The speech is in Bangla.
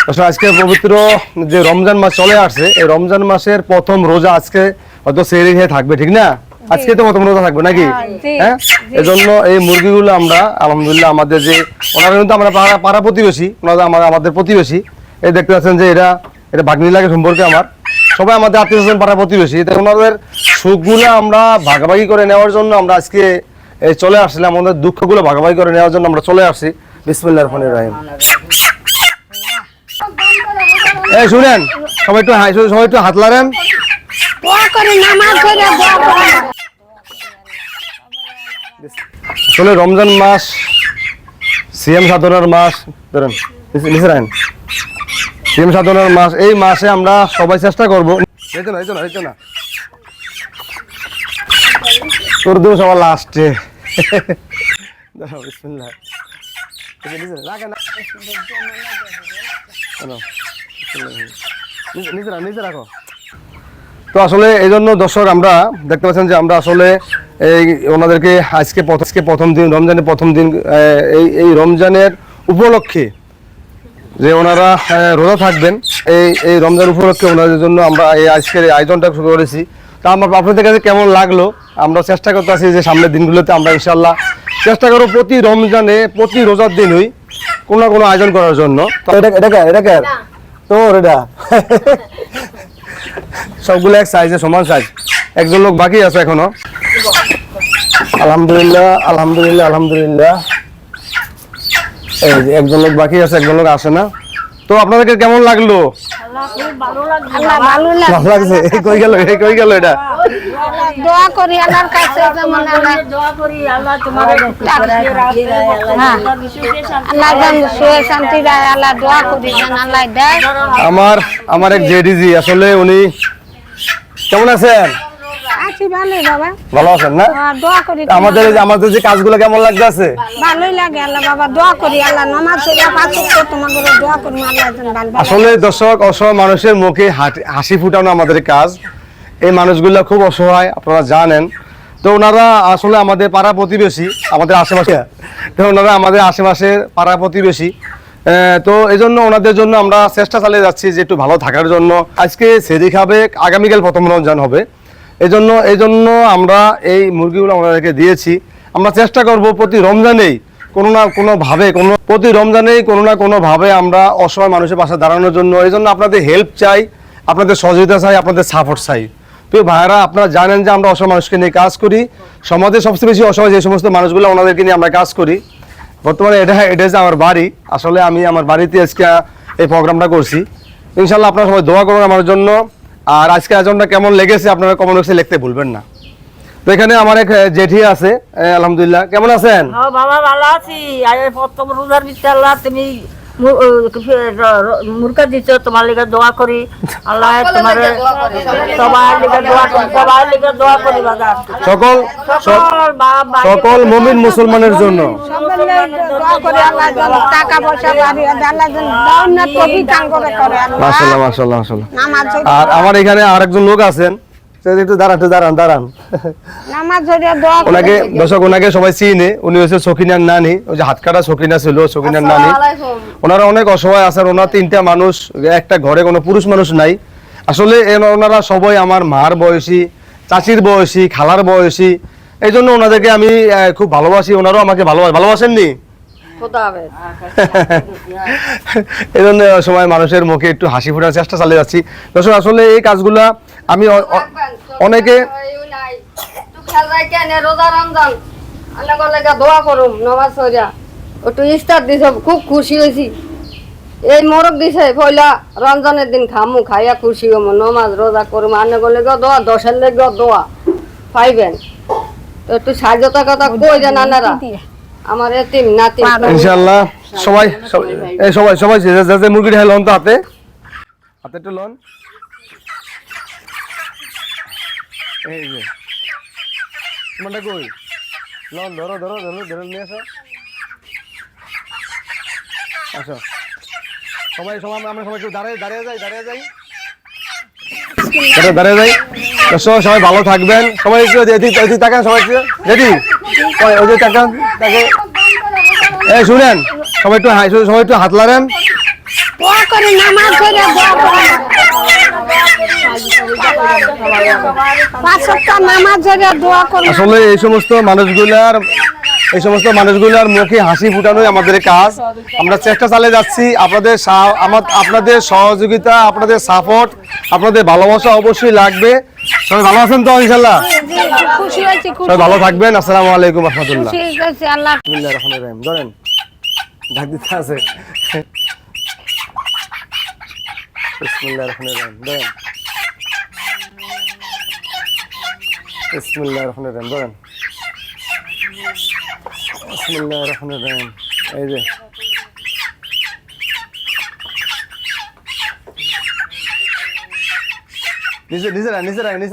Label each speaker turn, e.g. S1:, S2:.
S1: আসলে আজকে পবিত্র যে রমজান মাস চলে আসছে, এই রমজান মাসের প্রথম রোজা আজকে হয়তো সেহরি খেয়ে থাকবে, ঠিক না? আজকে তো প্রথম রোজা থাকবে নাকি? হ্যাঁ, এই জন্য এই মুরগিগুলো আমরা আলহামদুলিল্লাহ আমাদের যে ওনারা কিন্তু আমরা পাড়া প্রতিবেশী, ওনারা আমাদের প্রতিবেশী। এই দেখতে পাচ্ছেন যে এটা ভাগ্নি লাগে সম্পর্কে আমার, সবাই আমাদের আত্মীয় স্বজন পাড়া প্রতিবেশী। তাই ওনাদের সুখগুলো আমরা ভাগাভাগি করে নেওয়ার জন্য আমরা আজকে চলে আসছিলাম, আমাদের দুঃখগুলো ভাগাভাগি করে নেওয়ার জন্য আমরা চলে আসছি। বিসমিল্লাহির রহমানির রহিম। এই শুনেন, সবাই একটু হাত লাগান। আসলে রমজান মাস সিএম সাধনার মাস, ধরেন সিএম সাধনার মাস। এই মাসে আমরা সবাই চেষ্টা করবো, তোর দেবো সবার লাস্টে। নিজে রাখো। তো আসলে এই জন্য দর্শক আমরা দেখতে পাচ্ছেন যে আমরা আসলে এই ওনাদেরকে আজকে প্রথম দিন, রমজানের প্রথম দিন, এই রমজানের উপলক্ষে যে ওনারা রোজা থাকবেন, এই রমজান উপলক্ষে ওনাদের জন্য আমরা এই আজকের আয়োজনটা শুরু করেছি। তা আমার আপনাদের কাছে কেমন লাগলো? আমরা চেষ্টা করতে আছি যে সামনের দিনগুলোতে আমরা ইনশাল্লাহ চেষ্টা করবো প্রতি রমজানে, প্রতি রোজার দিনই কোনো না কোনো আয়োজন করার জন্য। এটা সবগুলো এক সাইজে, সমান সাইজ। একজন লোক বাকি আছে এখনো। আলহামদুলিল্লাহ আলহামদুলিল্লাহ আলহামদুলিল্লাহ, এই যে একজন লোক বাকি আছে, একজন লোক আসে না। তো আপনাদেরকে কেমন লাগলো? ভালো লাগছে। কই গেল এটা?
S2: দোয়া করি আল্লাহর কাছে, যেমন আল্লাহ তোমাদের আল্লাহ জান সুখে শান্তি দেয়, আল্লাহ দোয়া করি যেন আল্লাহ দেয়।
S1: আমার এক জেডিজি, আসলে উনি কেমন আছেন?
S2: আছি ভালো বাবা।
S1: ভালো আছেন না?
S2: দোয়া করি
S1: আমাদের যে কাজগুলো কেমন লাগতেছে?
S2: ভালোই লাগে আল্লাহ বাবা, দোয়া করি আল্লাহ নামাজ পড়ে পাঁচ ওয়াক্ত তোমাদের দোয়া করি আল্লাহ যেন ভালো।
S1: আসলে দর্শক, অসহায় মানুষের মুখে হাসি ফুটানো আমাদের কাজ। এই মানুষগুলো খুব অসহায়, আপনারা জানেন। তো ওনারা আসলে আমাদের পাড়া প্রতিবেশী, আমাদের আশেপাশে, তো ওনারা আমাদের আশেপাশের পাড়া প্রতিবেশী। তো এই জন্য ওনাদের জন্য আমরা চেষ্টা চালিয়ে যাচ্ছি যে একটু ভালো থাকার জন্য। আজকে সেহরি খাবে, আগামীকাল প্রথম রমজান হবে। এই জন্য আমরা এই মুরগিগুলো ওনাদেরকে দিয়েছি। আমরা চেষ্টা করব প্রতি রমজানেই কোনো না কোনোভাবে আমরা অসহায় মানুষের পাশে দাঁড়ানোর জন্য। এই জন্য আপনাদের হেল্প চাই, আপনাদের সহযোগিতা চাই, আপনাদের সাপোর্ট চাই। তো ভাইয়েরা, আপনারা জানেন যে আমরা অসহায় মানুষকে নিয়ে কাজ করি। সমাজে সবচেয়ে বেশি অসহায় যে সমস্ত মানুষগুলো, ওনাদেরকে নিয়ে আমরা কাজ করি। বর্তমানে এটা হচ্ছে আমার বাড়ি। আসলে আমি আমার বাড়িতে আজকে এই প্রোগ্রামটা করছি। ইনশাল্লাহ আপনারা সবাই দোয়া করবেন আমার জন্য। আর আজকে আয়োজনটা কেমন লেগেছে আপনারা কমেন্ট বক্সে লিখতে ভুলবেন না। তো এখানে আমার এক জেঠি আছে, আলহামদুলিল্লাহ। কেমন আছেন?
S3: বাবা ভালো আছি। প্রথম রোজার ভিতরে আল্লাহ তুমি মুরগা দিচ্ছ, তোমার লিগে দোয়া করি আল্লাহ, তোমার সবার লিগে দোয়া করি বাজার
S1: সকল মুমিন মুসলমানের জন্য।
S2: টাকা পয়সা
S1: মাশাআল্লাহ মাশাআল্লাহ মাশাআল্লাহ। আর আমার এখানে আরেকজন লোক আছেন, একটু দাঁড়ান। ওনাকে সবাই চিনে। উনি হচ্ছে সকিনার নানি, ওই যে হাত কাটা সকিনা ছিল, সকিনার নানি। ওনারা অনেক অসহায় আছেন। ওনার 3টা মানুষ, একটা ঘরে কোনো পুরুষ মানুষ নাই। আসলে ওনারা সবাই আমার মার বয়সী, চাচির বয়সী, খালার বয়সী। এই জন্য ওনাদেরকে আমি খুব ভালোবাসি, ওনারাও আমাকে ভালোবাসেননি। এই জন্য সময় মানুষের মুখে একটু হাসি ফোটার চেষ্টা চালিয়ে যাচ্ছি। দর্শক, আসলে এই কাজগুলা আমি অনেকে
S4: দোয়া করুম নমাজ একটু ইস্তার দিছ, খুব খুশি হয়েছি। এই মোরগ দিছে পয়লা রমজানের দিন খামু, খাইয়া খুশি হম, নমাজ রোজা করুম। আনে গলে দোয়া, 10-এর লেগে দোয়া পাইবেন। তো একটু সাহায্যতা কথা কই দেন আনারা, আমার এতিম নাতি।
S1: ইনশাআল্লাহ সবাই যে মুরগিটা লন তো হাতে একটু লন। এই যে তোমারটা কই লন, ধরো নিয়ে আসো। আচ্ছা সবাই আমরা সবাই একটু দাঁড়িয়ে যাই। সবাই ভালো থাকবেন। সবাই একটু তাকান, সবাই রেডি, ওই যে তাকান। এই শুনেন, সবাই একটু হাত লাগান।
S2: দোয়া করি নামাজ পড়ে দোয়া করি 5 ওয়াক্ত নামাজ পড়ে দোয়া করি
S1: আসলে এই সমস্ত মানুষগুলার মুখে হাসি ফুটানোই আমাদের কাজ। আমরা চেষ্টা চালিয়ে যাচ্ছি, আপনাদের সহযোগিতা, আপনাদের সাপোর্ট, আপনাদের ভালোবাসা অবশ্যই লাগবে। সবাই ভালো আছেন তো ইনশাআল্লাহ?
S2: খুশি হয়েছি,
S1: সবাই ভালো থাকবেন। আসসালামু আলাইকুম রহমতুল্লাহ।
S2: ঠিক আছে, আল্লাহ
S1: বিসমিল্লাহির রহমানির রহিম। ধরেন, ঢাক দিতে আছে। বিসমিল্লাহির রহমানির রহিম। ধরেন, বিসমিল্লাহির রহমানির রহিম। ধরেন, বিসমিল্লাহির রহমানির রহিম। এই যে নিচে রাখেন।